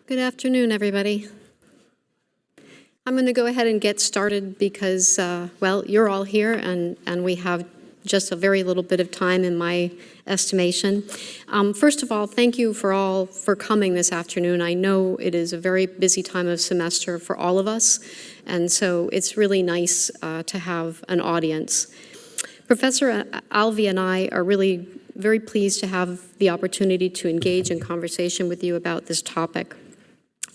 Good afternoon, everybody. I'm going to go ahead and get started because, well, you're all here and we have just a very little bit of time in my estimation. First of all, thank you for coming this afternoon. I know it is a very busy time of semester for all of us, and so it's really nice to have an audience. Professor Alvi and I are really very pleased to have the opportunity to engage in conversation with you about this topic.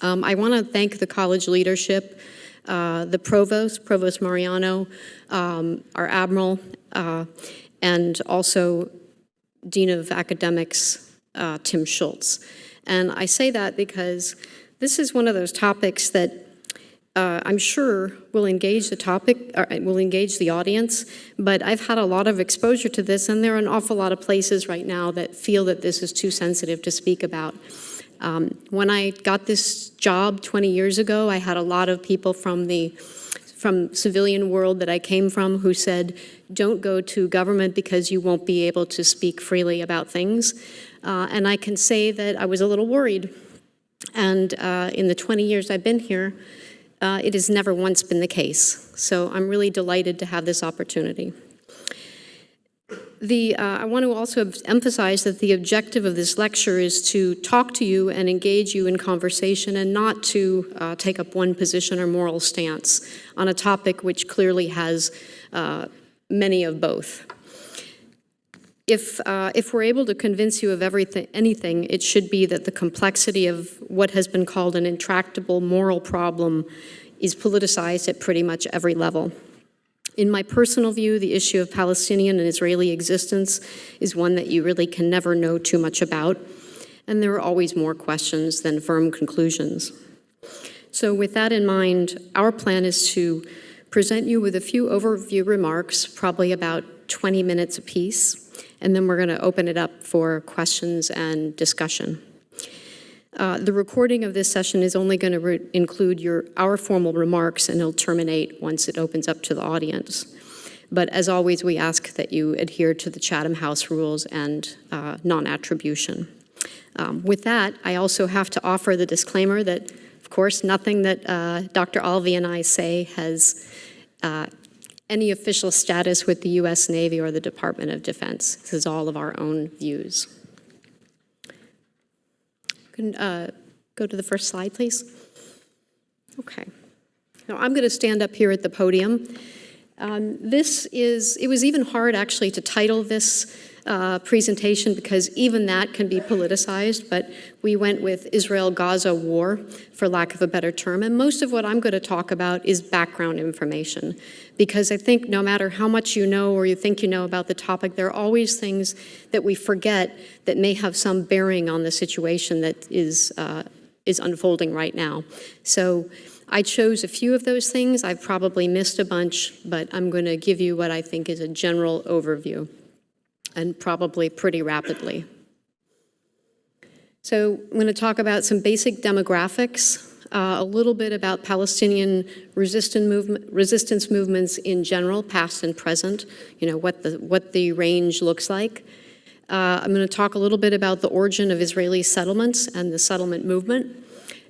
I want to thank the college leadership, the Provost Mariano, our Admiral, and also Dean of Academics, Tim Schultz. And I say that because this is one of those topics that I'm sure will engage the audience, but I've had a lot of exposure to this, and there are an awful lot of places right now that feel that this is too sensitive to speak about. When I got this job 20 years ago, I had a lot of people from civilian world that I came from who said, don't go to government because you won't be able to speak freely about things. And I can say that I was a little worried. And in the 20 years I've been here, it has never once been the case. So I'm really delighted to have this opportunity. I want to also emphasize that the objective of this lecture is to talk to you and engage you in conversation and not to take up one position or moral stance on a topic which clearly has many of both. If we're able to convince you of anything, it should be that the complexity of what has been called an intractable moral problem is politicized at pretty much every level. In my personal view, the issue of Palestinian and Israeli existence is one that you really can never know too much about, and there are always more questions than firm conclusions. So with that in mind, our plan is to present you with a few overview remarks, probably about 20 minutes apiece, and then we're going to open it up for questions and discussion. The recording of this session is only going to include our formal remarks, and it'll terminate once it opens up to the audience. But as always, we ask that you adhere to the Chatham House rules and non-attribution. With that, I also have to offer the disclaimer that, of course, nothing that Dr. Alvi and I say has any official status with the U.S. Navy or the Department of Defense. This is all of our own views. Go to the first slide, please. Okay. Now I'm going to stand up here at the podium. It was even hard actually to title this presentation because even that can be politicized, but we went with Israel-Gaza war, for lack of a better term, and most of what I'm going to talk about is background information, because I think no matter how much you know or you think you know about the topic, there are always things that we forget that may have some bearing on the situation that is unfolding right now. So I chose a few of those things. I've probably missed a bunch, but I'm going to give you what I think is a general overview, and probably pretty rapidly. So I'm going to talk about some basic demographics, a little bit about Palestinian resistance movements in general, past and present, what the range looks like. I'm going to talk a little bit about the origin of Israeli settlements and the settlement movement,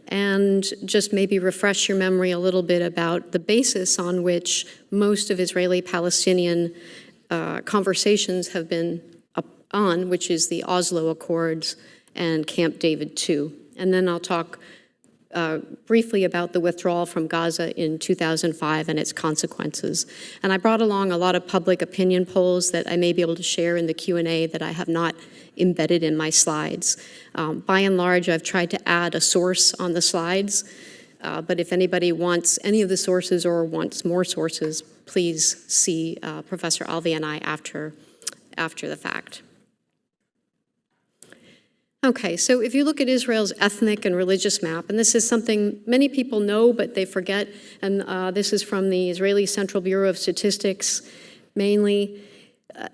and just maybe refresh your memory a little bit about the basis on which most of Israeli-Palestinian conversations have been on, which is the Oslo Accords and Camp David II. And then I'll talk briefly about the withdrawal from Gaza in 2005 and its consequences. And I brought along a lot of public opinion polls that I may be able to share in the Q&A that I have not embedded in my slides. By and large, I've tried to add a source on the slides, but if anybody wants any of the sources or wants more sources, please see Professor Alvi and I after the fact. Okay, so if you look at Israel's ethnic and religious map, and this is something many people know but they forget, and this is from the Israeli Central Bureau of Statistics mainly.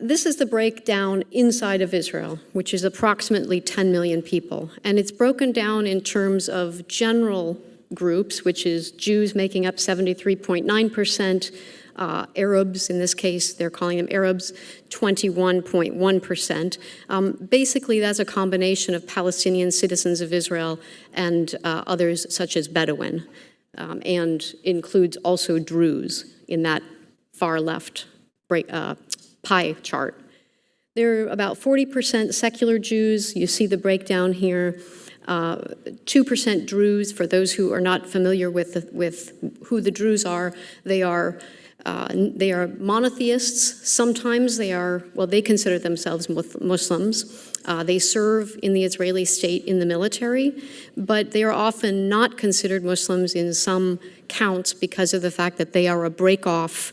This is the breakdown inside of Israel, which is approximately 10 million people, and it's broken down in terms of general groups, which is Jews making up 73.9%, Arabs, in this case, they're calling them Arabs, 21.1%. Basically, that's a combination of Palestinian citizens of Israel and others such as Bedouin, and includes also Druze in that far left pie chart. There are about 40% secular Jews. You see the breakdown here. 2% Druze. For those who are not familiar with who the Druze are, they are monotheists. Sometimes they consider themselves Muslims. They serve in the Israeli state in the military, but they are often not considered Muslims in some counts because of the fact that they are a break-off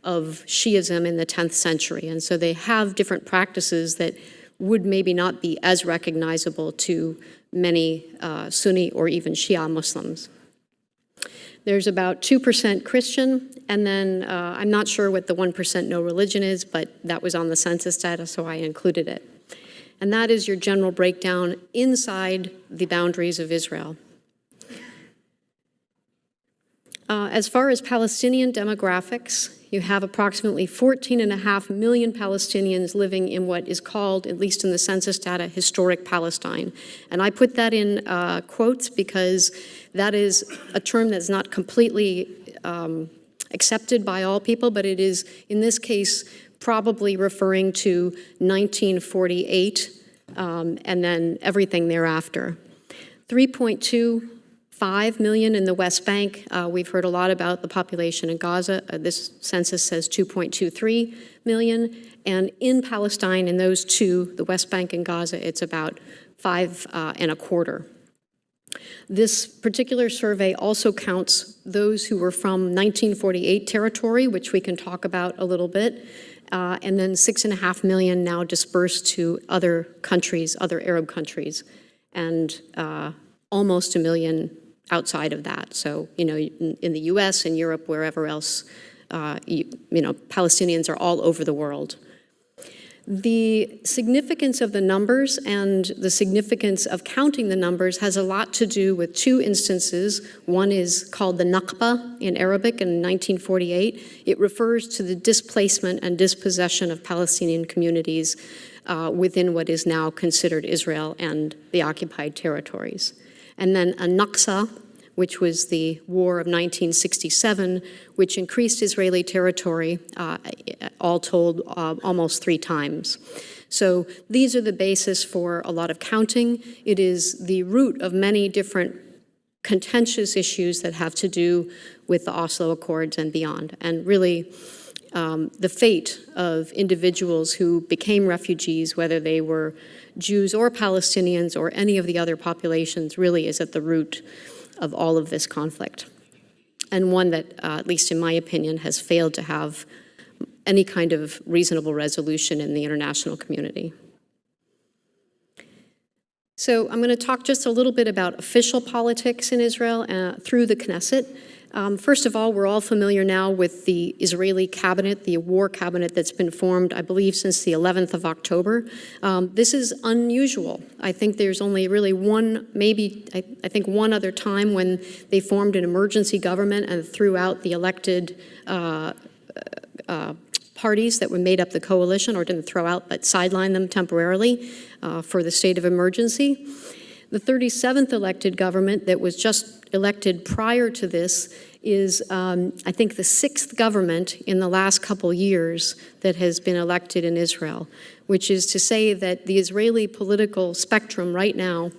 of Shiism in the 10th century. And so they have different practices that would maybe not be as recognizable to many Sunni or even Shia Muslims. There's about 2% Christian, and then I'm not sure what the 1% no religion is, but that was on the census data, so I included it. And that is your general breakdown inside the boundaries of Israel. As far as Palestinian demographics, you have approximately 14.5 million Palestinians living in what is called, at least in the census data, historic Palestine. And I put that in quotes because that is a term that's not completely accepted by all people, but it is, in this case, probably referring to 1948 and then everything thereafter. 3.25 million in the West Bank. We've heard a lot about the population in Gaza. This census says 2.23 million. And in Palestine, in those two, the West Bank and Gaza, it's about 5.25. This particular survey also counts those who were from 1948 territory, which we can talk about a little bit, and then 6.5 million now dispersed to other countries, other Arab countries, and almost 1 million outside of that. So, in the US and Europe, wherever else, Palestinians are all over the world. The significance of the numbers and the significance of counting the numbers has a lot to do with two instances. One is called the Nakba in Arabic in 1948. It refers to the displacement and dispossession of Palestinian communities within what is now considered Israel and the occupied territories. And then a Naksa, which was the War of 1967, which increased Israeli territory, all told, almost 3 times. So these are the basis for a lot of counting. It is the root of many different contentious issues that have to do with the Oslo Accords and beyond. And really, the fate of individuals who became refugees, whether they were Jews or Palestinians or any of the other populations, really is at the root of all of this conflict, and one that, at least in my opinion, has failed to have any kind of reasonable resolution in the international community. So I'm going to talk just a little bit about official politics in Israel through the Knesset. First of all, we're all familiar now with the Israeli cabinet, the war cabinet that's been formed, I believe, since the 11th of October. This is unusual. I think there's only really one, maybe, I think one other time when they formed an emergency government and threw out the elected parties that were made up the coalition, or didn't throw out, but sidelined them temporarily for the state of emergency. The 37th elected government that was just elected prior to this is, I think, the 6th government in the last couple years that has been elected in Israel, which is to say that the Israeli political spectrum right now,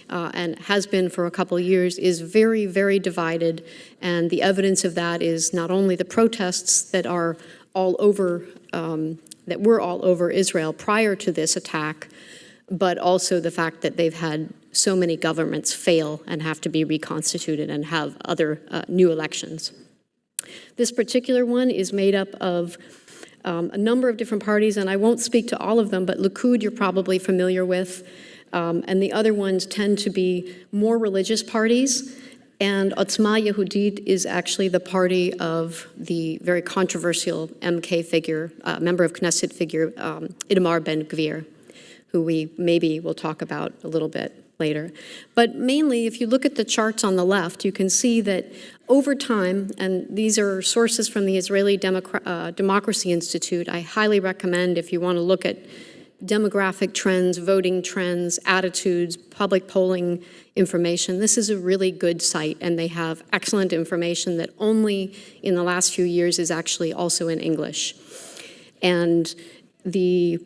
and has been for a couple years, is very, very divided. And the evidence of that is not only the protests that are all over, that were all over Israel prior to this attack, but also the fact that they've had so many governments fail and have to be reconstituted and have other new elections. This particular one is made up of a number of different parties, and I won't speak to all of them, but Likud you're probably familiar with, and the other ones tend to be more religious parties, and Otzma Yehudit is actually the party of the very controversial MK figure, member of Knesset figure, Itamar Ben-Gvir, who we maybe will talk about a little bit later. But mainly, if you look at the charts on the left, you can see that Over time, and these are sources from the Israeli Democracy Institute, I highly recommend if you want to look at demographic trends, voting trends, attitudes, public polling information. This is a really good site, and they have excellent information that only in the last few years is actually also in English. And the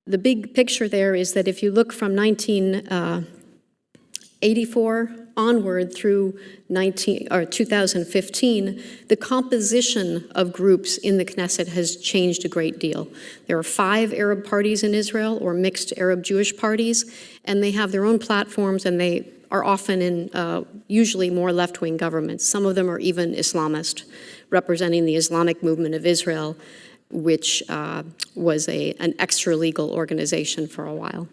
big picture there is that if you look from 1984 onward through 2015, the composition of groups in the Knesset has changed a great deal. There are 5 Arab parties in Israel, or mixed Arab-Jewish parties, and they have their own platforms, and they are often in usually more left-wing governments. Some of them are even Islamist, representing the Islamic movement of Israel, which was an extra-legal organization for a while.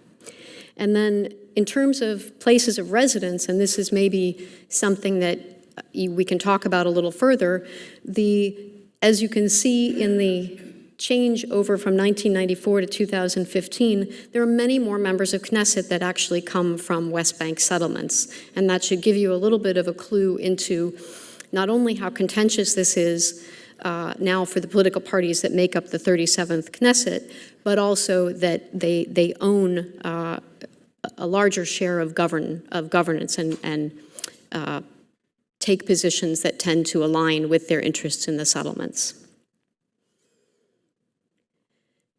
And then in terms of places of residence, and this is maybe something that we can talk about a little further, as you can see in the change over from 1994 to 2015, there are many more members of Knesset that actually come from West Bank settlements. And that should give you a little bit of a clue into not only how contentious this is now for the political parties that make up the 37th Knesset, but also that they own a larger share of governance and take positions that tend to align with their interests in the settlements.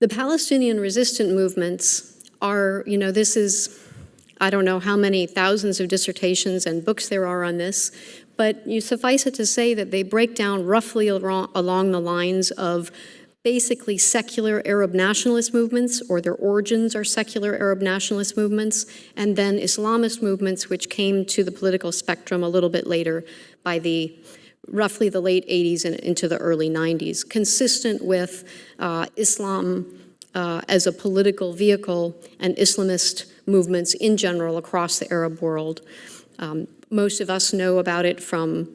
The Palestinian resistant movements are, this is, I don't know how many thousands of dissertations and books there are on this, but you suffice it to say that they break down roughly along the lines of basically secular Arab nationalist movements, or their origins are secular Arab nationalist movements, and then Islamist movements, which came to the political spectrum a little bit later by roughly the late 80s and into the early 90s, consistent with Islam as a political vehicle and Islamist movements in general across the Arab world. Most of us know about it from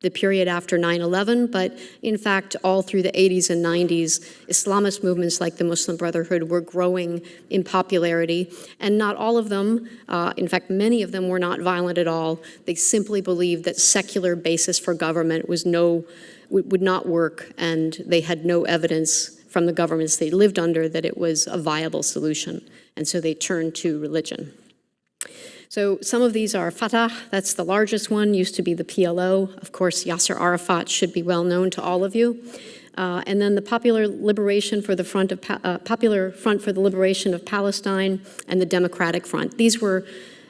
the period after 9/11, but in fact, all through the 80s and 90s, Islamist movements like the Muslim Brotherhood were growing in popularity, and not all of them, in fact, many of them were not violent at all. They simply believed that secular basis for government would not work, and they had no evidence from the governments they lived under that it was a viable solution, and so they turned to religion. So some of these are Fatah, that's the largest one, used to be the PLO. Of course, Yasser Arafat should be well known to all of you. And then the Popular Front for the Liberation of Palestine and the Democratic Front. These were,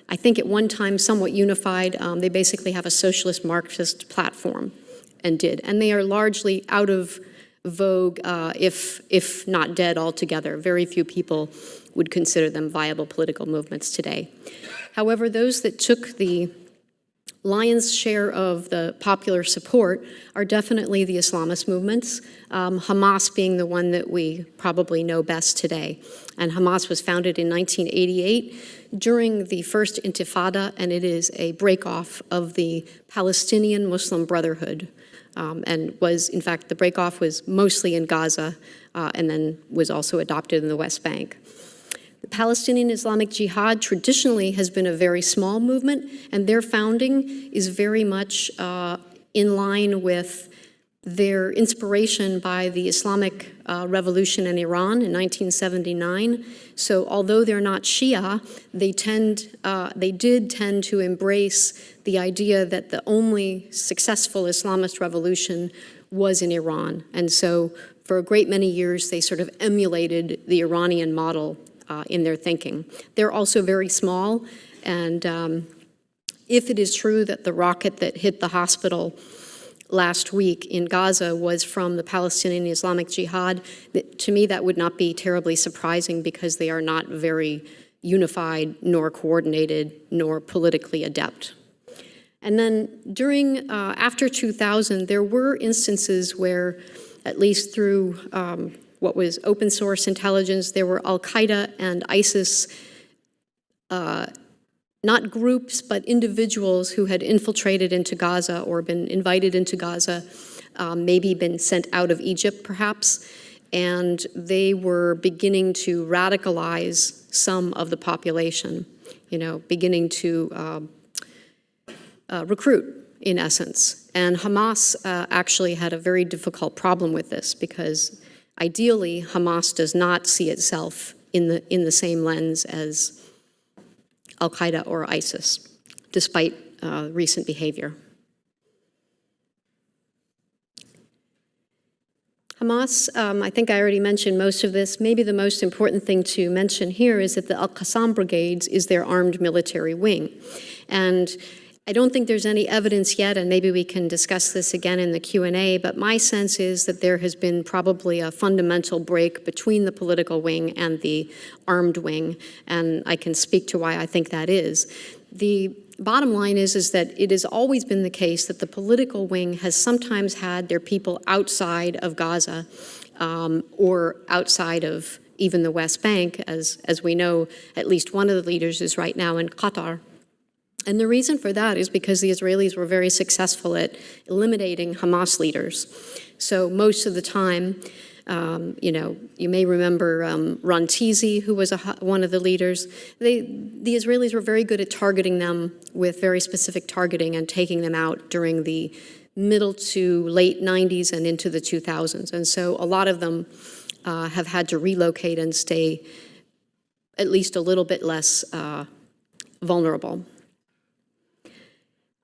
I think at one time, somewhat unified. They basically have a socialist Marxist platform and they are largely out of vogue, if not dead altogether. Very few people would consider them viable political movements today. However, those that took the lion's share of the popular support are definitely the Islamist movements, Hamas being the one that we probably know best today. And Hamas was founded in 1988 during the first Intifada, and it is a breakoff of the Palestinian Muslim Brotherhood, and was, in fact, the breakoff was mostly in Gaza, and then was also adopted in the West Bank. The Palestinian Islamic Jihad traditionally has been a very small movement, and their founding is very much in line with their inspiration by the Islamic revolution in Iran in 1979. So although they're not Shia, they did tend to embrace the idea that the only successful Islamist revolution was in Iran. And so for a great many years, they sort of emulated the Iranian model in their thinking. They're also very small, and if it is true that the rocket that hit the hospital last week in Gaza was from the Palestinian Islamic Jihad, to me that would not be terribly surprising because they are not very unified, nor coordinated, nor politically adept. And then after 2000, there were instances where, at least through what was open source intelligence, there were Al-Qaeda and ISIS, not groups, but individuals who had infiltrated into Gaza or been invited into Gaza, maybe been sent out of Egypt perhaps, and they were beginning to radicalize some of the population, beginning to recruit, in essence. And Hamas actually had a very difficult problem with this because ideally Hamas does not see itself in the same lens as Al-Qaeda or ISIS, despite recent behavior. Hamas, I think I already mentioned most of this. Maybe the most important thing to mention here is that the Al-Qassam brigades is their armed military wing. And I don't think there's any evidence yet, and maybe we can discuss this again in the Q&A, but my sense is that there has been probably a fundamental break between the political wing and the armed wing, and I can speak to why I think that is. The bottom line is that it has always been the case that the political wing has sometimes had their people outside of Gaza or outside of even the West Bank. As we know, at least one of the leaders is right now in Qatar. And the reason for that is because the Israelis were very successful at eliminating Hamas leaders. So most of the time, you may remember Rantizi, who was one of the leaders. The Israelis were very good at targeting them with very specific targeting and taking them out during the middle to late 90s and into the 2000s. And so a lot of them have had to relocate and stay at least a little bit less vulnerable.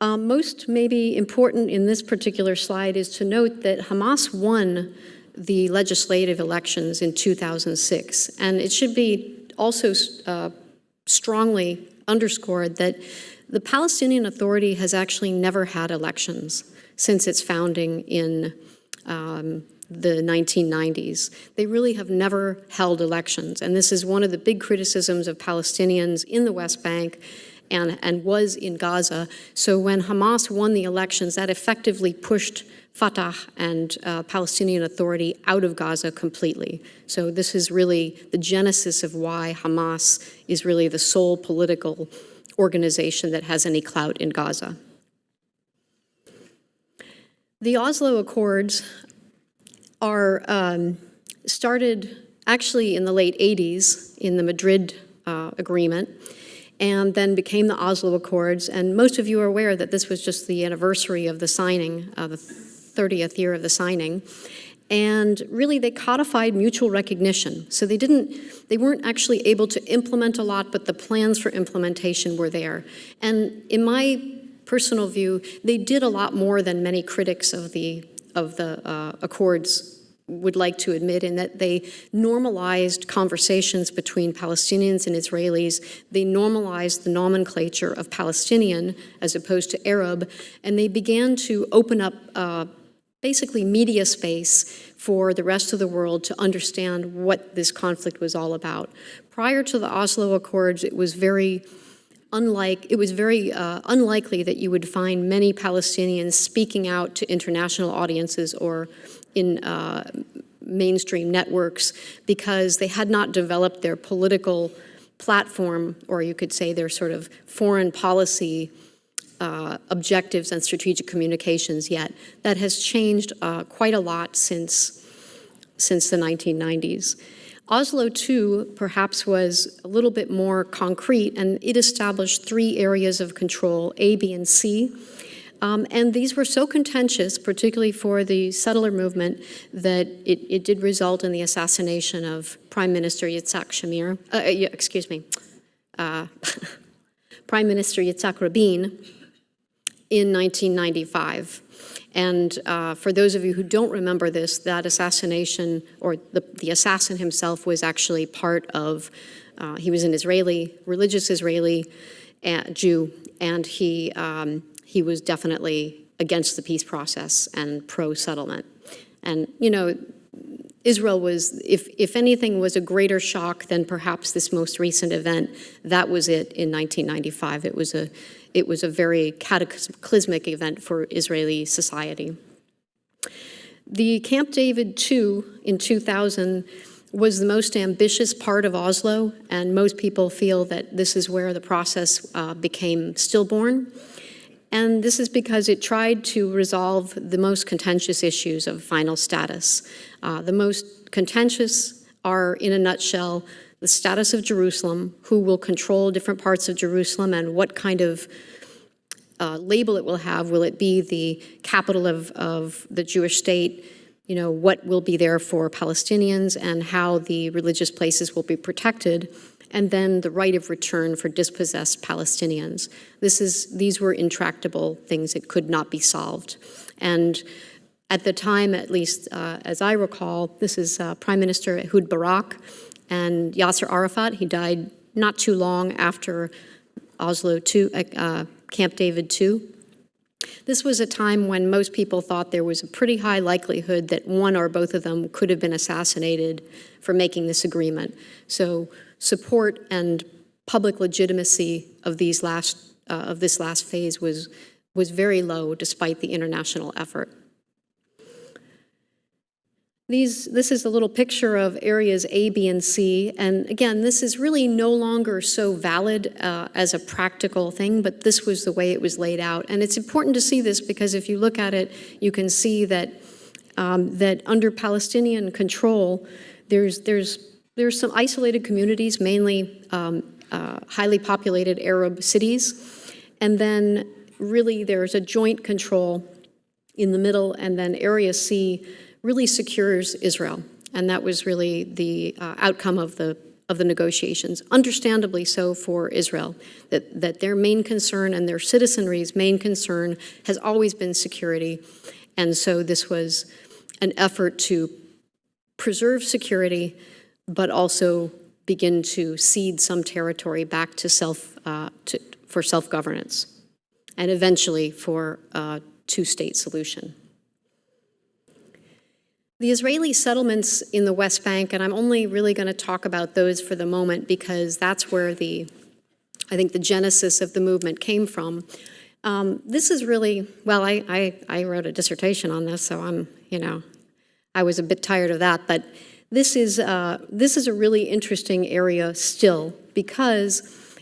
Most maybe important in this particular slide is to note that Hamas won the legislative elections in 2006. And it should be also strongly underscored that the Palestinian Authority has actually never had elections since its founding in the 1990s. They really have never held elections. And this is one of the big criticisms of Palestinians in the West Bank and was in Gaza. So when Hamas won the elections, that effectively pushed Fatah and Palestinian Authority out of Gaza completely. So this is really the genesis of why Hamas is really the sole political organization that has any clout in Gaza. The Oslo Accords are started actually in the late 80s in the Madrid agreement, and then became the Oslo Accords. And most of you are aware that this was just the anniversary of the signing, the 30th year of the signing. And really they codified mutual recognition. So they weren't actually able to implement a lot, but the plans for implementation were there. And in my personal view, they did a lot more than many critics of the Accords would like to admit, in that they normalized conversations between Palestinians and Israelis. They normalized the nomenclature of Palestinian as opposed to Arab, and they began to open up basically media space for the rest of the world to understand what this conflict was all about. Prior to the Oslo Accords, it was very unlikely that you would find many Palestinians speaking out to international audiences or in mainstream networks, because they had not developed their political platform, or you could say their sort of foreign policy objectives and strategic communications yet. That has changed quite a lot since the 1990s. Oslo II perhaps was a little bit more concrete, and it established 3 areas of control, A, B, and C. And these were so contentious, particularly for the settler movement, that it did result in the assassination of Prime Minister Yitzhak Shamir, Prime Minister Yitzhak Rabin in 1995. And for those of you who don't remember this, that assassination, or the assassin himself, was actually part of, he was an religious Israeli Jew, and he was definitely against the peace process and pro-settlement. And, Israel was, if anything, was a greater shock than perhaps this most recent event. That was it in 1995. It was a very cataclysmic event for Israeli society. The Camp David II in 2000 was the most ambitious part of Oslo, and most people feel that this is where the process became stillborn. And this is because it tried to resolve the most contentious issues of final status. The most contentious are, in a nutshell, the status of Jerusalem, who will control different parts of Jerusalem, and what kind of label it will have. Will it be the capital of the Jewish state? You know, what will be there for Palestinians and how the religious places will be protected, and then the right of return for dispossessed Palestinians. These were intractable things that could not be solved. And at the time, at least as I recall, this is Prime Minister Ehud Barak and Yasser Arafat. He died not too long after Oslo II, Camp David II. This was a time when most people thought there was a pretty high likelihood that one or both of them could have been assassinated for making this agreement. So support and public legitimacy of this last phase was very low despite the international effort. This is a little picture of areas A, B, and C, and again, this is really no longer so valid as a practical thing, but this was the way it was laid out. And it's important to see this because if you look at it, you can see that that under Palestinian control, there's some isolated communities, mainly highly populated Arab cities, and then really there's a joint control in the middle, and then Area C really secures Israel, and that was really the outcome of the negotiations. Understandably so for Israel, that their main concern and their citizenry's main concern has always been security, and so this was an effort to preserve security, but also begin to cede some territory back to for self-governance, and eventually for a two-state solution. The Israeli settlements in the West Bank, and I'm only really going to talk about those for the moment because that's where I think the genesis of the movement came from. This is really, well, I wrote a dissertation on this, so I was a bit tired of that, but this is a really interesting area still because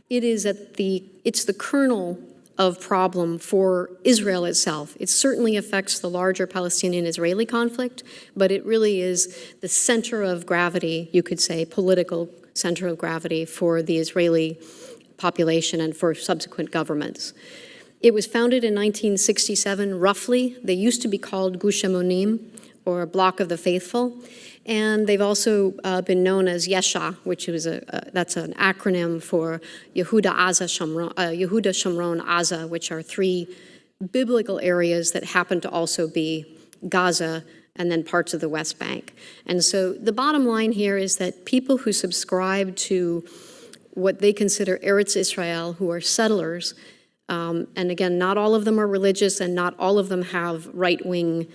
it's the kernel of problem for Israel itself. It certainly affects the larger Palestinian-Israeli conflict, but it really is the center of gravity, you could say, political center of gravity for the Israeli population and for subsequent governments. It was founded in 1967, roughly. They used to be called Gush Emunim, or Bloc of the Faithful, and they've also been known as Yesha, which is that's an acronym for Yehuda, Shomron, Aza, which are three biblical areas that happen to also be Gaza and then parts of the West Bank. And so the bottom line here is that people who subscribe to what they consider Eretz Israel, who are settlers, and again, not all of them are religious and not all of them have right-wing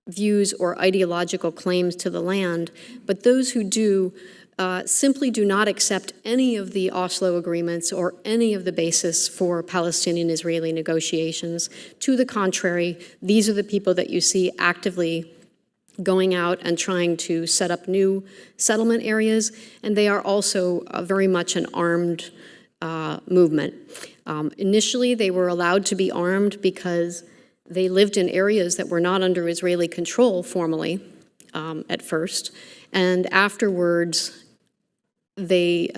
views or ideological claims to the land, but those who do simply do not accept any of the Oslo agreements or any of the basis for Palestinian-Israeli negotiations. To the contrary, these are the people that you see actively going out and trying to set up new settlement areas, and they are also very much an armed movement. Initially, they were allowed to be armed because they lived in areas that were not under Israeli control formally at first, and afterwards they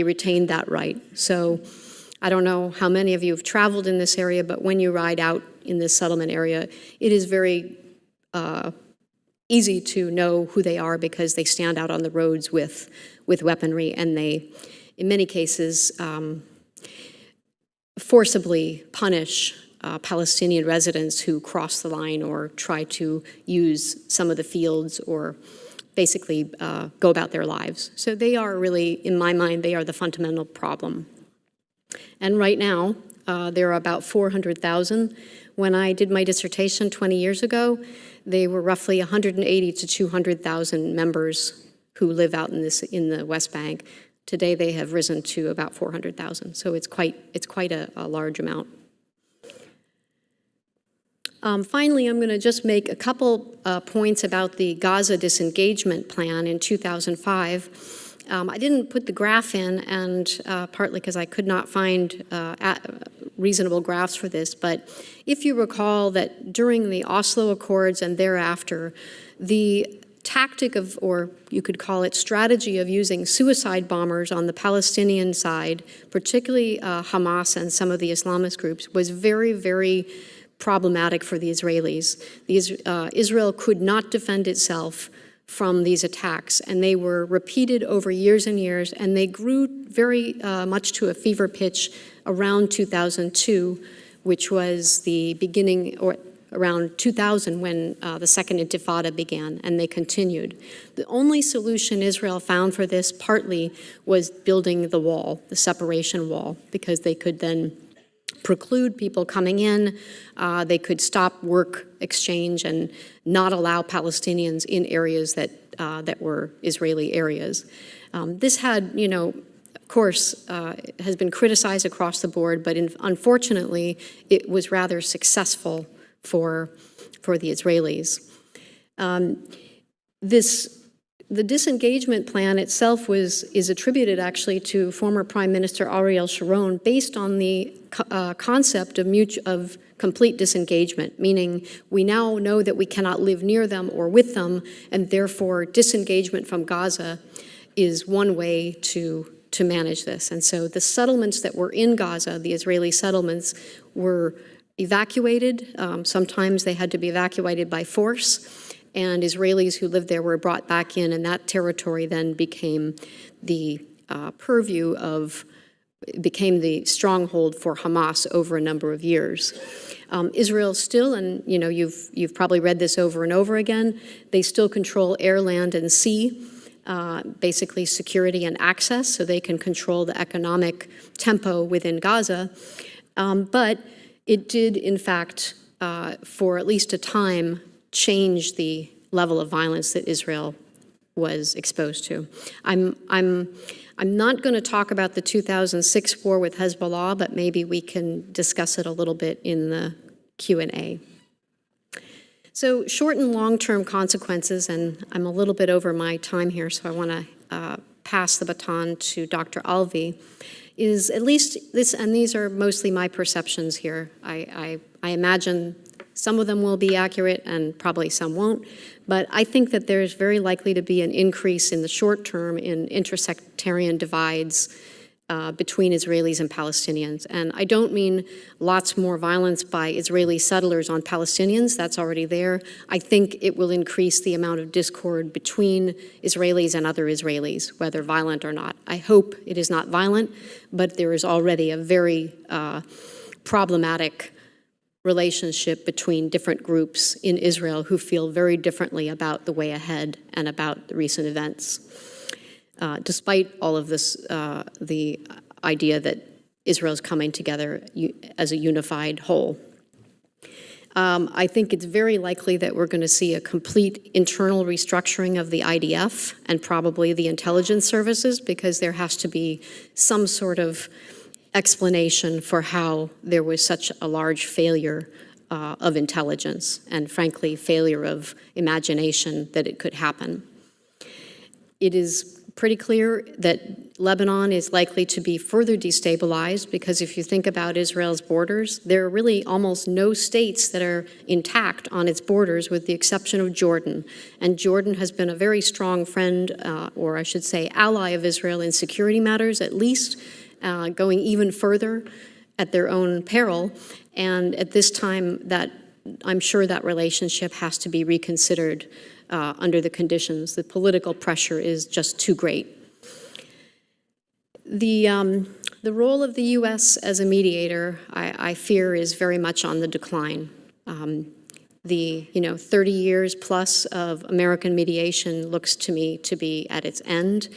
retained that right. So I don't know how many of you have traveled in this area, but when you ride out in this settlement area, it is very easy to know who they are because they stand out on the roads with weaponry, and they, in many cases, forcibly punish Palestinian residents who cross the line or try to use some of the fields or basically go about their lives. So they are really, in my mind, they are the fundamental problem. And right now, there are about 400,000. When I did my dissertation 20 years ago, they were roughly 180 to 200,000 members who live out in the West Bank. Today, they have risen to about 400,000. So it's quite a large amount. Finally, I'm going to just make a couple points about the Gaza disengagement plan in 2005. I didn't put the graph in, and partly because I could not find reasonable graphs for this, but if you recall that during the Oslo Accords and thereafter, the tactic of, or you could call it strategy of using suicide bombers on the Palestinian side, particularly Hamas and some of the Islamist groups, was very, very problematic for the Israelis. Israel could not defend itself from these attacks, and they were repeated over years and years, and they grew very much to a fever pitch around 2002, which was the beginning, or around 2000 when the Second Intifada began, and they continued. The only solution Israel found for this partly was building the wall, the separation wall, because they could then preclude people coming in, they could stop work exchange and not allow Palestinians in areas that were Israeli areas. This had, of course, has been criticized across the board, but unfortunately, it was rather successful for the Israelis. The disengagement plan itself is attributed actually to former Prime Minister Ariel Sharon, based on the concept of complete disengagement, meaning we now know that we cannot live near them or with them, and therefore disengagement from Gaza is one way to manage this. And so the settlements that were in Gaza, the Israeli settlements, were evacuated. Sometimes they had to be evacuated by force, and Israelis who lived there were brought back in, and that territory then became the became the stronghold for Hamas over a number of years. Israel still, and you've probably read this over and over again, they still control air, land, and sea, basically security and access, so they can control the economic tempo within Gaza. But it did, in fact, for at least a time, change the level of violence that Israel was exposed to. I'm not going to talk about the 2006 war with Hezbollah, but maybe we can discuss it a little bit in the Q&A. So short and long-term consequences, and I'm a little bit over my time here, so I want to pass the baton to Dr. Alvi, is at least this, and these are mostly my perceptions here. I imagine some of them will be accurate and probably some won't, but I think that there's very likely to be an increase in the short term in intersectarian divides between Israelis and Palestinians. And I don't mean lots more violence by Israeli settlers on Palestinians, that's already there. I think it will increase the amount of discord between Israelis and other Israelis, whether violent or not. I hope it is not violent, but there is already a very problematic relationship between different groups in Israel who feel very differently about the way ahead and about the recent events. Despite all of this, the idea that Israel's coming together as a unified whole. I think it's very likely that we're going to see a complete internal restructuring of the IDF and probably the intelligence services, because there has to be some sort of explanation for how there was such a large failure of intelligence and, frankly, failure of imagination that it could happen. It is pretty clear that Lebanon is likely to be further destabilized, because if you think about Israel's borders, there are really almost no states that are intact on its borders with the exception of Jordan. And Jordan has been a very strong friend, or I should say ally of Israel in security matters, at least, going even further at their own peril. And at this time, that I'm sure that relationship has to be reconsidered under the conditions. The political pressure is just too great. The role of the U.S. as a mediator, I fear, is very much on the decline. The 30 years plus of American mediation looks to me to be at its end.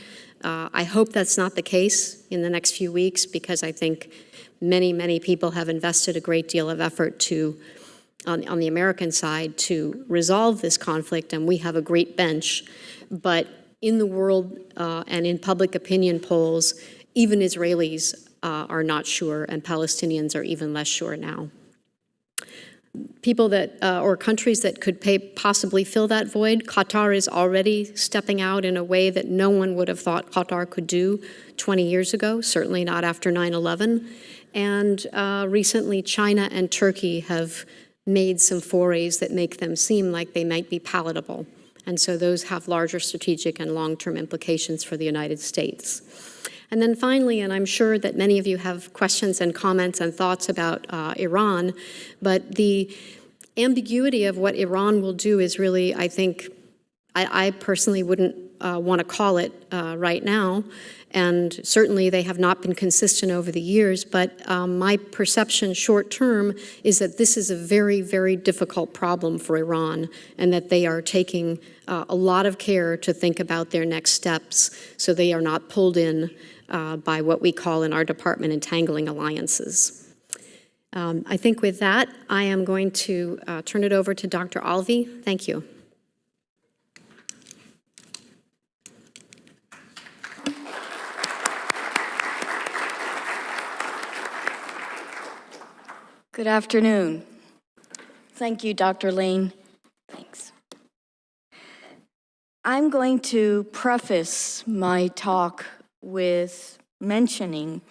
I hope that's not the case in the next few weeks, because I think many, many people have invested a great deal of effort on the American side to resolve this conflict, and we have a great bench. But in the world and in public opinion polls, even Israelis are not sure, and Palestinians are even less sure now. People that, or countries that could possibly fill that void, Qatar is already stepping out in a way that no one would have thought Qatar could do 20 years ago, certainly not after 9/11. And recently, China and Turkey have made some forays that make them seem like they might be palatable. And so those have larger strategic and long-term implications for the United States. And then finally, and I'm sure that many of you have questions and comments and thoughts about Iran, but the ambiguity of what Iran will do is really, I think, I personally wouldn't want to call it right now, and certainly they have not been consistent over the years, but my perception short term is that this is a very, very difficult problem for Iran, and that they are taking a lot of care to think about their next steps so they are not pulled in by what we call in our department entangling alliances. I think with that, I am going to turn it over to Dr. Alvi. Thank you. Good afternoon. Thank you, Dr. Lane. Thanks. I'm going to preface my talk with mentioning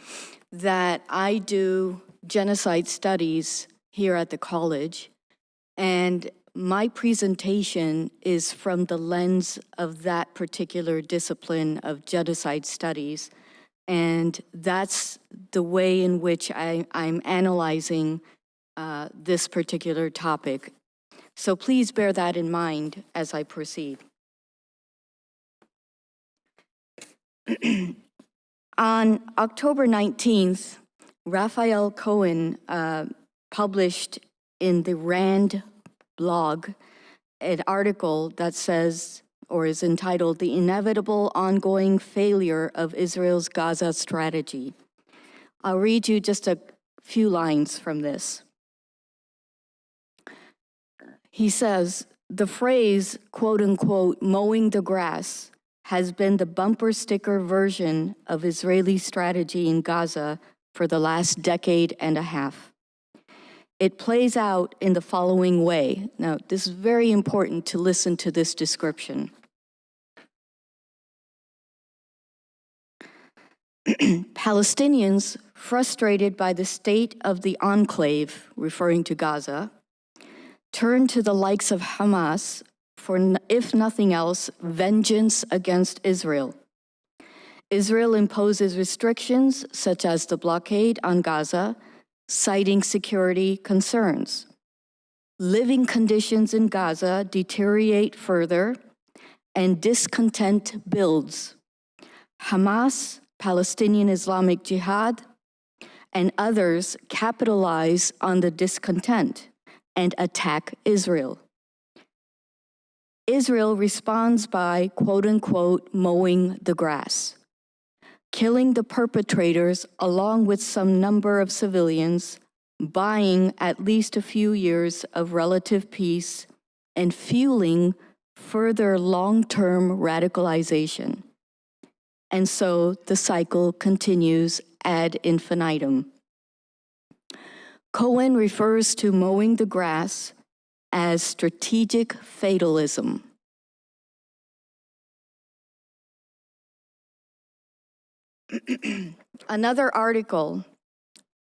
that I do genocide studies here at the college, and my presentation is from the lens of that particular discipline of genocide studies, and that's the way in which I'm analyzing this particular topic. So please bear that in mind as I proceed. On October 19th, Raphael Cohen published in the RAND blog an article that says, or is entitled, "The Inevitable Ongoing Failure of Israel's Gaza Strategy." I'll read you just a few lines from this. He says, "The phrase, quote unquote, mowing the grass has been the bumper sticker version of Israeli strategy in Gaza for the last decade and a half. It plays out in the following way." Now, this is very important to listen to this description. Palestinians, frustrated by the state of the enclave, referring to Gaza, turn to the likes of Hamas for, if nothing else, vengeance against Israel. Israel imposes restrictions such as the blockade on Gaza, citing security concerns. Living conditions in Gaza deteriorate further, and discontent builds. Hamas, Palestinian Islamic Jihad, and others capitalize on the discontent and attack Israel. Israel responds by, quote unquote, mowing the grass, killing the perpetrators along with some number of civilians, buying at least a few years of relative peace, and fueling further long-term radicalization. And so the cycle continues ad infinitum. Cohen refers to mowing the grass as strategic fatalism. Another article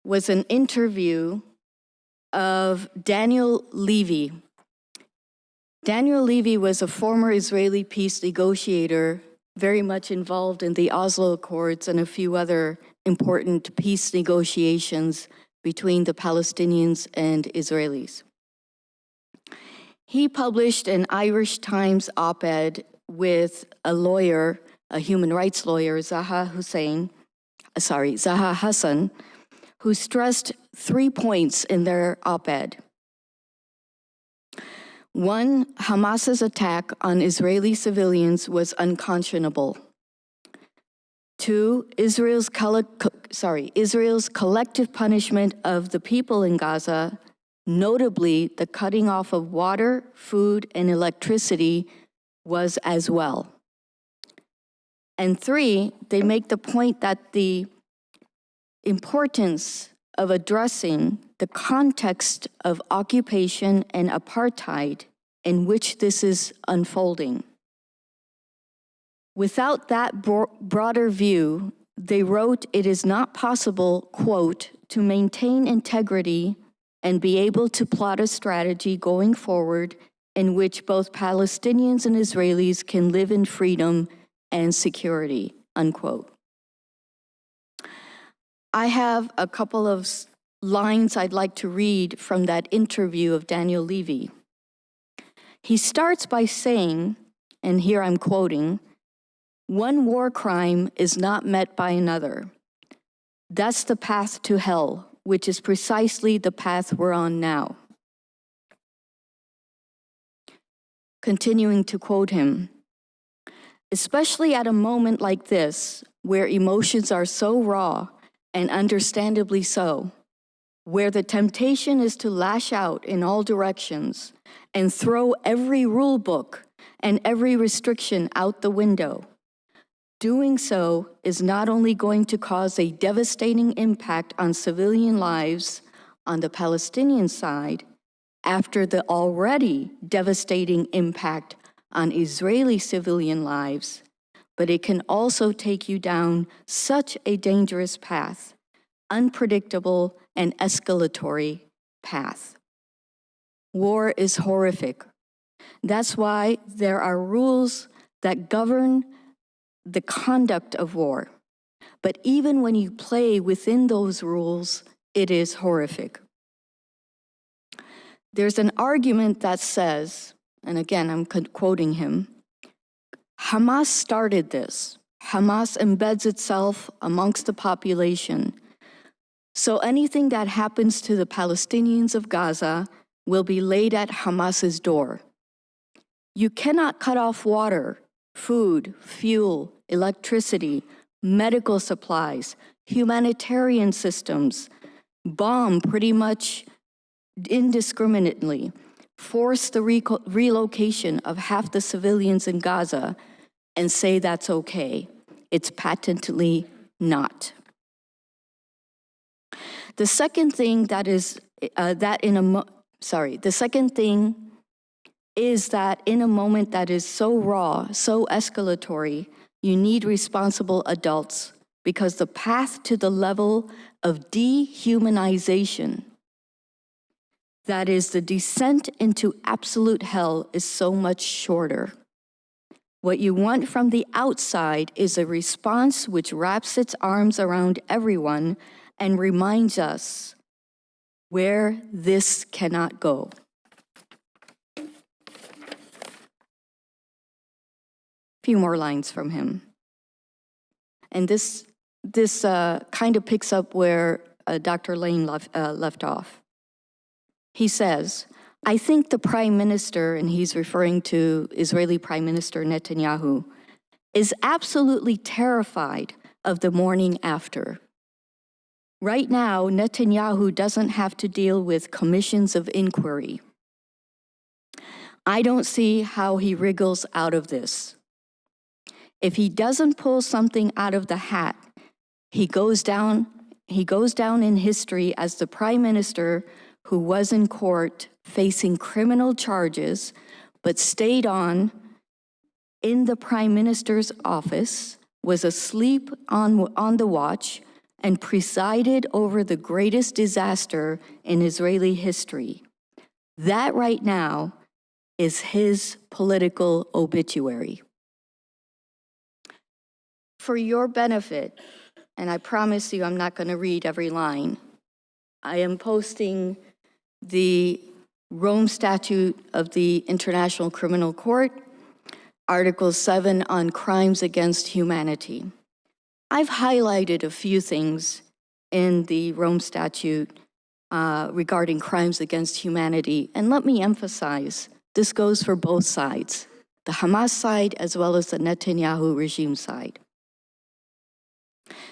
was an interview of Daniel Levy. Daniel Levy was a former Israeli peace negotiator, very much involved in the Oslo Accords and a few other important peace negotiations between the Palestinians and Israelis. He published an Irish Times op-ed with a lawyer, a human rights lawyer, Zaha Hassan, who stressed 3 points in their op-ed. 1, Hamas's attack on Israeli civilians was unconscionable. 2, Israel's collective punishment of the people in Gaza, notably the cutting off of water, food, and electricity, was as well. And 3, they make the point that the importance of addressing the context of occupation and apartheid in which this is unfolding. Without that broader view, they wrote, it is not possible, quote, to maintain integrity and be able to plot a strategy going forward in which both Palestinians and Israelis can live in freedom and security, unquote. I have a couple of lines I'd like to read from that interview of Daniel Levy. He starts by saying, and here I'm quoting, "One war crime is not met by another. That's the path to hell, which is precisely the path we're on now." Continuing to quote him, "Especially at a moment like this, where emotions are so raw, and understandably so, where the temptation is to lash out in all directions and throw every rule book and every restriction out the window. Doing so is not only going to cause a devastating impact on civilian lives on the Palestinian side, after the already devastating impact on Israeli civilian lives, but it can also take you down such a dangerous path, unpredictable and escalatory path. War is horrific. That's why there are rules that govern the conduct of war. But even when you play within those rules, it is horrific." There's an argument that says, and again, I'm quoting him, "Hamas started this. Hamas embeds itself amongst the population. So anything that happens to the Palestinians of Gaza will be laid at Hamas's door. You cannot cut off water, food, fuel, electricity, medical supplies, humanitarian systems, bomb pretty much indiscriminately, force the relocation of half the civilians in Gaza, and say that's okay. It's patently not." The second thing that is that in a moment that is so raw, so escalatory, you need responsible adults, because the path to the level of dehumanization, that is the descent into absolute hell, is so much shorter. What you want from the outside is a response which wraps its arms around everyone and reminds us where this cannot go. A few more lines from him. And this kind of picks up where Dr. Lane left off. He says, "I think the prime minister," and he's referring to Israeli Prime Minister Netanyahu, "is absolutely terrified of the morning after. Right now, Netanyahu doesn't have to deal with commissions of inquiry. I don't see how he wriggles out of this. If he doesn't pull something out of the hat, he goes down in history as the prime minister who was in court facing criminal charges, but stayed on in the prime minister's office, was asleep on the watch, and presided over the greatest disaster in Israeli history. That right now is his political obituary." For your benefit, and I promise you I'm not going to read every line, I am posting the Rome Statute of the International Criminal Court, Article 7 on crimes against humanity. I've highlighted a few things in the Rome Statute regarding crimes against humanity, and let me emphasize, this goes for both sides, the Hamas side as well as the Netanyahu regime side.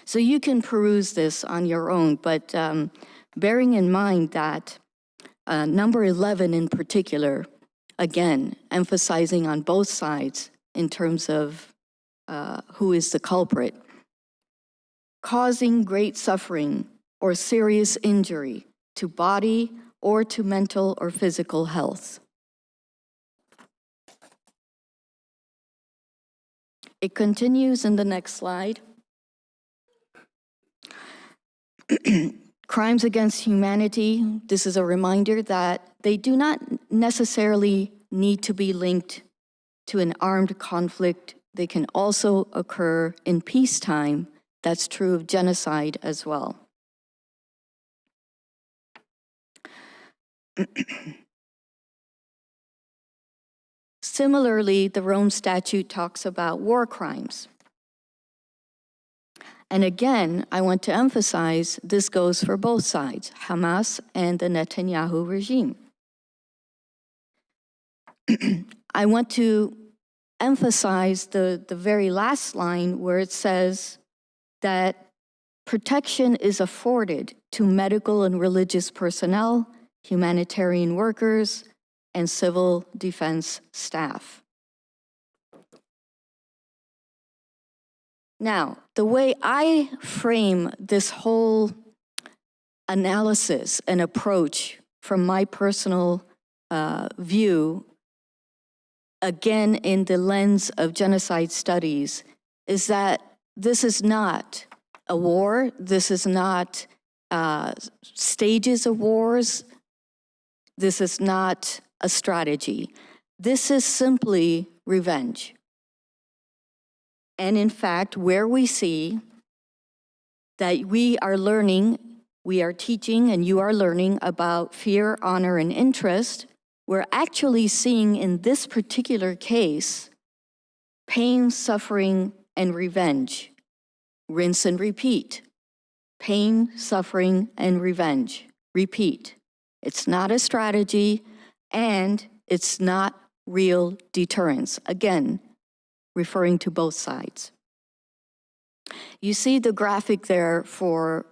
So you can peruse this on your own, but bearing in mind that number 11 in particular, again, emphasizing on both sides in terms of who is the culprit, causing great suffering or serious injury to body or to mental or physical health. It continues in the next slide. Crimes against humanity, this is a reminder that they do not necessarily need to be linked to an armed conflict. They can also occur in peacetime. That's true of genocide as well. Similarly, the Rome Statute talks about war crimes. And again, I want to emphasize this goes for both sides, Hamas and the Netanyahu regime. I want to emphasize the very last line where it says that protection is afforded to medical and religious personnel, humanitarian workers, and civil defense staff. Now, the way I frame this whole analysis and approach from my personal view, again in the lens of genocide studies, is that this is not a war, this is not stages of wars, this is not a strategy. This is simply revenge. And in fact, where we see that we are learning, we are teaching, and you are learning about fear, honor, and interest, we're actually seeing in this particular case pain, suffering, and revenge. Rinse and repeat. Pain, suffering, and revenge. Repeat. It's not a strategy, and it's not real deterrence. Again, referring to both sides. You see the graphic there for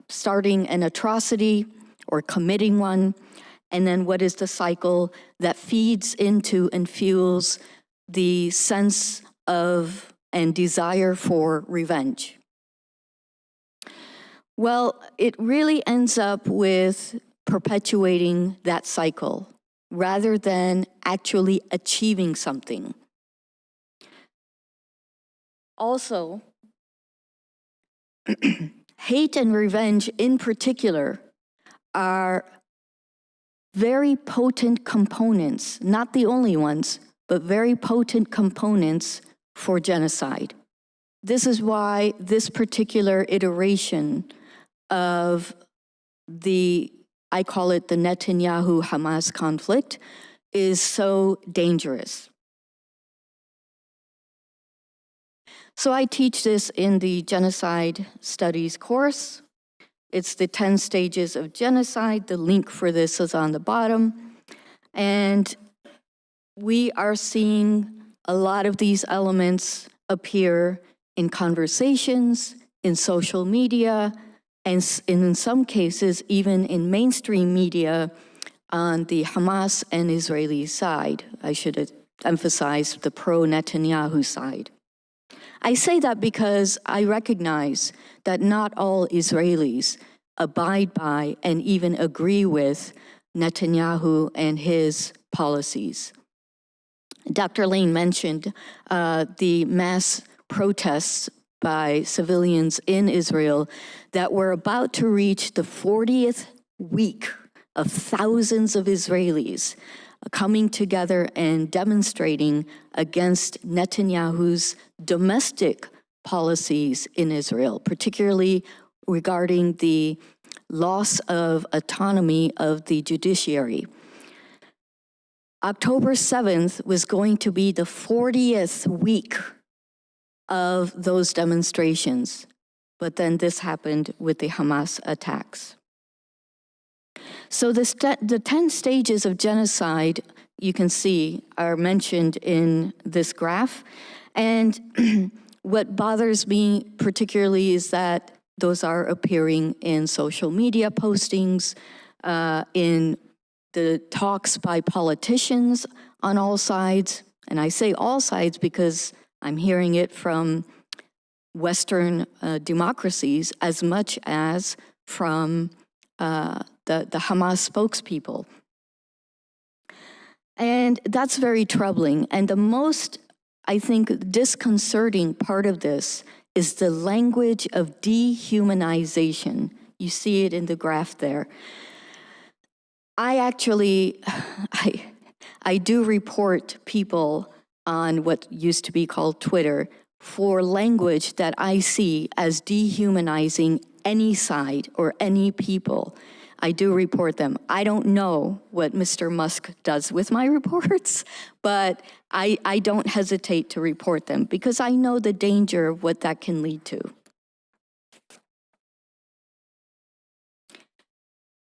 starting an atrocity or committing one, and then what is the cycle that feeds into and fuels the sense of and desire for revenge. Well, it really ends up with perpetuating that cycle rather than actually achieving something. Also, hate and revenge in particular are very potent components, not the only ones, but very potent components for genocide. This is why this particular iteration of I call it the Netanyahu-Hamas conflict, is so dangerous. So I teach this in the Genocide Studies course. It's the 10 stages of genocide. The link for this is on the bottom. And we are seeing a lot of these elements appear in conversations, in social media, and in some cases, even in mainstream media on the Hamas and Israeli side. I should emphasize the pro-Netanyahu side. I say that because I recognize that not all Israelis abide by and even agree with Netanyahu and his policies. Dr. Lane mentioned the mass protests by civilians in Israel that were about to reach the 40th week of thousands of Israelis coming together and demonstrating against Netanyahu's domestic policies in Israel, particularly regarding the loss of autonomy of the judiciary. October 7th was going to be the 40th week of those demonstrations, but then this happened with the Hamas attacks. So the 10 stages of genocide, you can see, are mentioned in this graph. And what bothers me particularly is that those are appearing in social media postings, in the talks by politicians on all sides. And I say all sides because I'm hearing it from Western democracies as much as from the Hamas spokespeople. And that's very troubling. And the most, I think, disconcerting part of this is the language of dehumanization. You see it in the graph there. I I do report people on what used to be called Twitter for language that I see as dehumanizing any side or any people. I do report them. I don't know what Mr. Musk does with my reports, but I don't hesitate to report them because I know the danger of what that can lead to.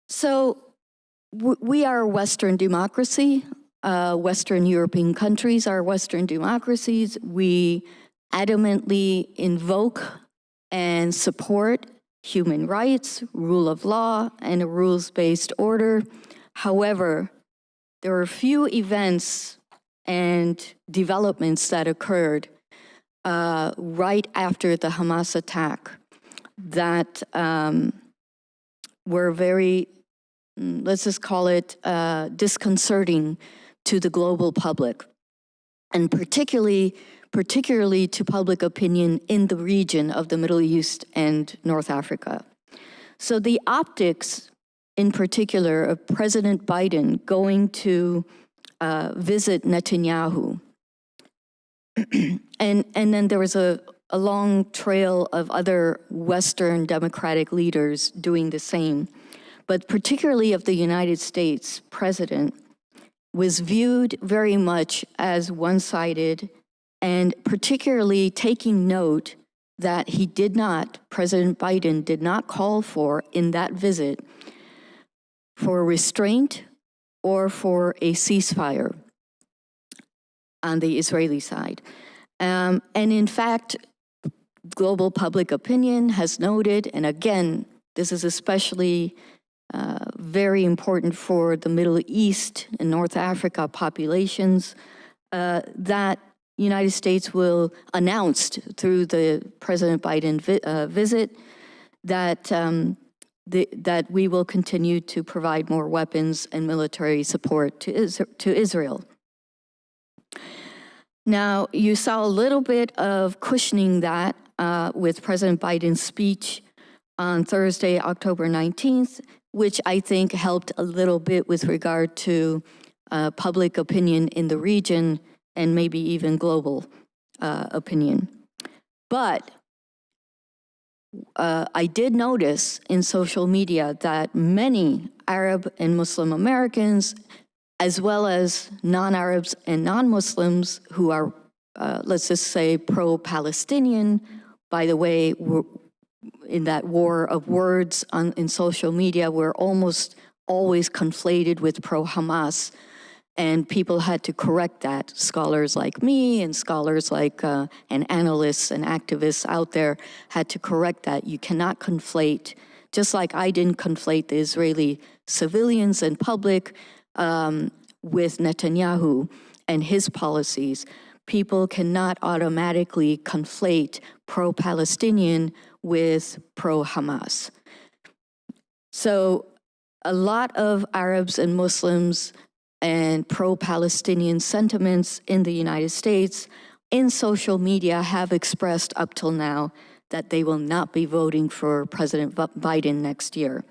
So we are a Western democracy. Western European countries are Western democracies. We adamantly invoke and support human rights, rule of law, and a rules-based order. However, there are few events and developments that occurred right after the Hamas attack that were very, let's just call it disconcerting to the global public, and particularly to public opinion in the region of the Middle East and North Africa. So the optics, in particular, of President Biden going to visit Netanyahu, and then there was a long trail of other Western democratic leaders doing the same, but particularly of the United States president, was viewed very much as one-sided, and particularly taking note that President Biden did not call for, in that visit, for restraint or for a ceasefire on the Israeli side. And in fact, global public opinion has noted, and again, this is especially very important for the Middle East and North Africa populations, that United States will announce through the President Biden visit that that we will continue to provide more weapons and military support to Israel. Now, you saw a little bit of cushioning that with President Biden's speech on Thursday, October 19th, which I think helped a little bit with regard to public opinion in the region and maybe even global opinion. But I did notice in social media that many Arab and Muslim Americans, as well as non-Arabs and non-Muslims who are, let's just say, pro-Palestinian, by the way, in that war of words in social media, we're almost always conflated with pro-Hamas, and people had to correct that. Scholars like me and scholars like, and analysts and activists out there had to correct that. You cannot conflate, just like I didn't conflate the Israeli civilians and public with Netanyahu and his policies. People cannot automatically conflate pro-Palestinian with pro-Hamas. So a lot of Arabs and Muslims and pro-Palestinian sentiments in the United States in social media have expressed up till now that they will not be voting for President Biden next year.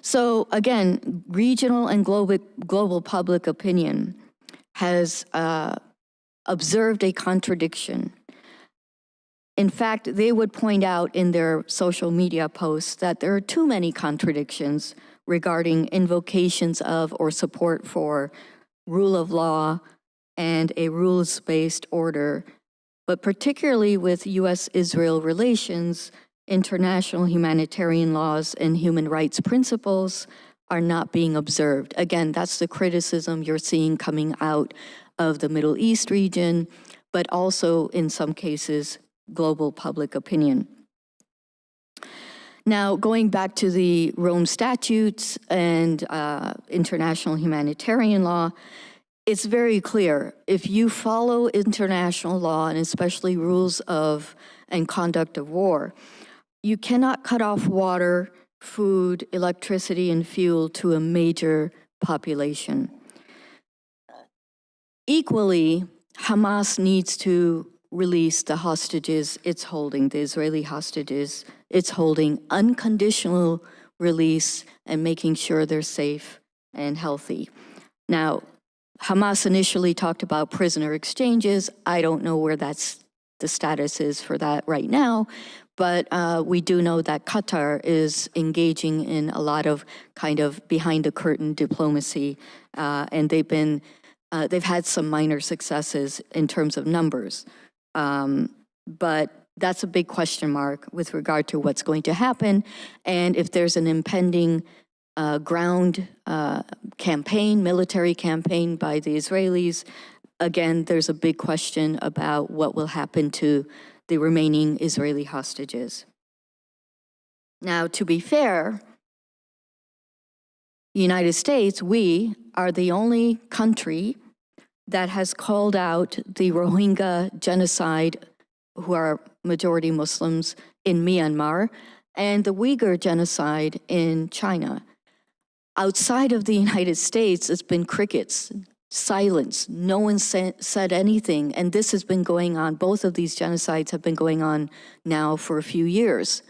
So again, regional and global public opinion has observed a contradiction. In fact, they would point out in their social media posts that there are too many contradictions regarding invocations of or support for rule of law and a rules-based order, but particularly with U.S.-Israel relations, international humanitarian laws and human rights principles are not being observed. Again, that's the criticism you're seeing coming out of the Middle East region, but also in some cases, global public opinion. Now, going back to the Rome Statutes and international humanitarian law, it's very clear. If you follow international law, and especially rules of and conduct of war, you cannot cut off water, food, electricity, and fuel to a major population. Equally, Hamas needs to release the hostages it's holding, the Israeli hostages it's holding, unconditional release and making sure they're safe and healthy. Now, Hamas initially talked about prisoner exchanges. I don't know where the status is for that right now, but we do know that Qatar is engaging in a lot of kind of behind-the-curtain diplomacy, and they've had some minor successes in terms of numbers. But that's a big question mark with regard to what's going to happen, and if there's an impending ground campaign, military campaign by the Israelis. Again, there's a big question about what will happen to the remaining Israeli hostages. Now, to be fair, the United States, we are the only country that has called out the Rohingya genocide, who are majority Muslims, in Myanmar, and the Uyghur genocide in China. Outside of the United States, it's been crickets, silence. No one said anything, and this has been going on. Both of these genocides have been going on now for a few years.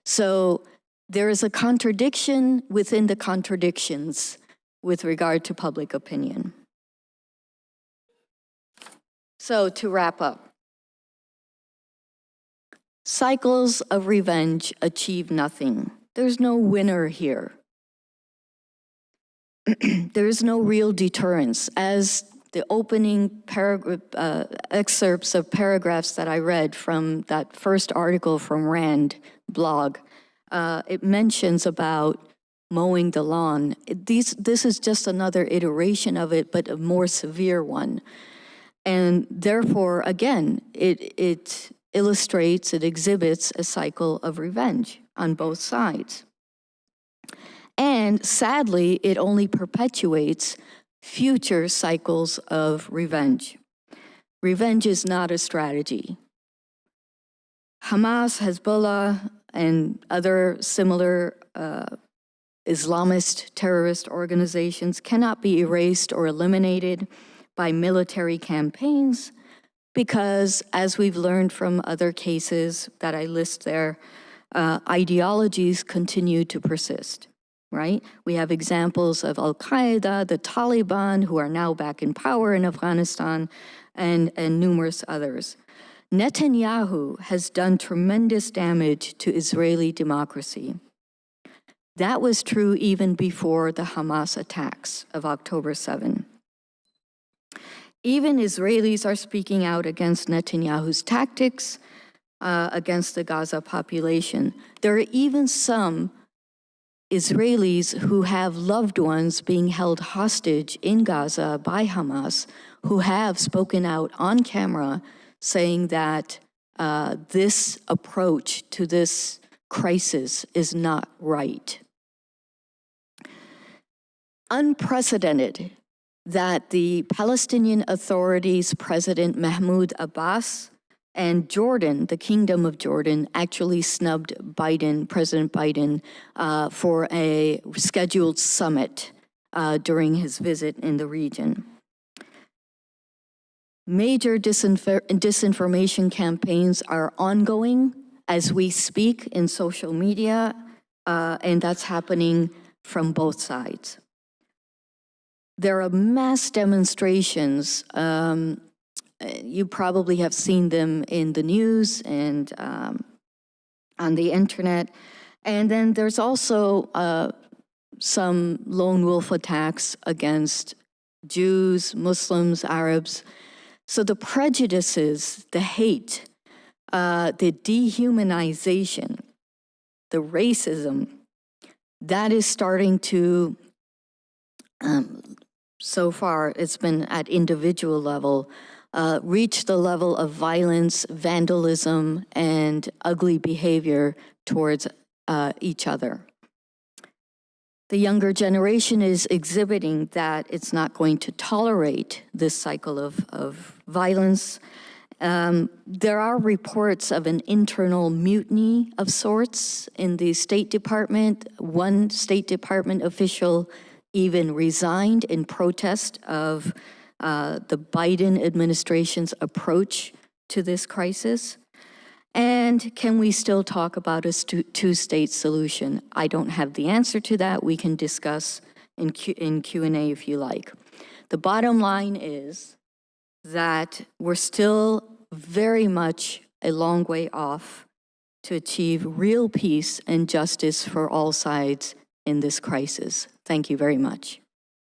So there is a contradiction within the contradictions with regard to public opinion. So to wrap up, cycles of revenge achieve nothing. There's no winner here. There is no real deterrence. As the opening excerpts of paragraphs that I read from that first article from Rand blog, it mentions about mowing the lawn. This is just another iteration of it, but a more severe one. And therefore, again, it illustrates, it exhibits a cycle of revenge on both sides. And sadly, it only perpetuates future cycles of revenge. Revenge is not a strategy. Hamas, Hezbollah, and other similar Islamist terrorist organizations cannot be erased or eliminated by military campaigns because, as we've learned from other cases that I list there, ideologies continue to persist. Right? We have examples of Al-Qaeda, the Taliban, who are now back in power in Afghanistan, and numerous others. Netanyahu has done tremendous damage to Israeli democracy. That was true even before the Hamas attacks of October 7. Even Israelis are speaking out against Netanyahu's tactics, against the Gaza population. There are even some Israelis who have loved ones being held hostage in Gaza by Hamas who have spoken out on camera saying that this approach to this crisis is not right. Unprecedented that the Palestinian Authority's President Mahmoud Abbas and Jordan, the Kingdom of Jordan, actually snubbed President Biden, for a scheduled summit during his visit in the region. Major disinformation campaigns are ongoing as we speak in social media, and that's happening from both sides. There are mass demonstrations. You probably have seen them in the news and on the internet. And then there's also some lone wolf attacks against Jews, Muslims, Arabs. So the prejudices, the hate, the dehumanization, the racism, that is starting to, so far it's been at individual level, reach the level of violence, vandalism, and ugly behavior towards each other. The younger generation is exhibiting that it's not going to tolerate this cycle of violence. There are reports of an internal mutiny of sorts in the State Department. One State Department official even resigned in protest of the Biden administration's approach to this crisis. And can we still talk about a two-state solution? I don't have the answer to that. We can discuss in Q&A if you like. The bottom line is that we're still very much a long way off to achieve real peace and justice for all sides in this crisis. Thank you very much.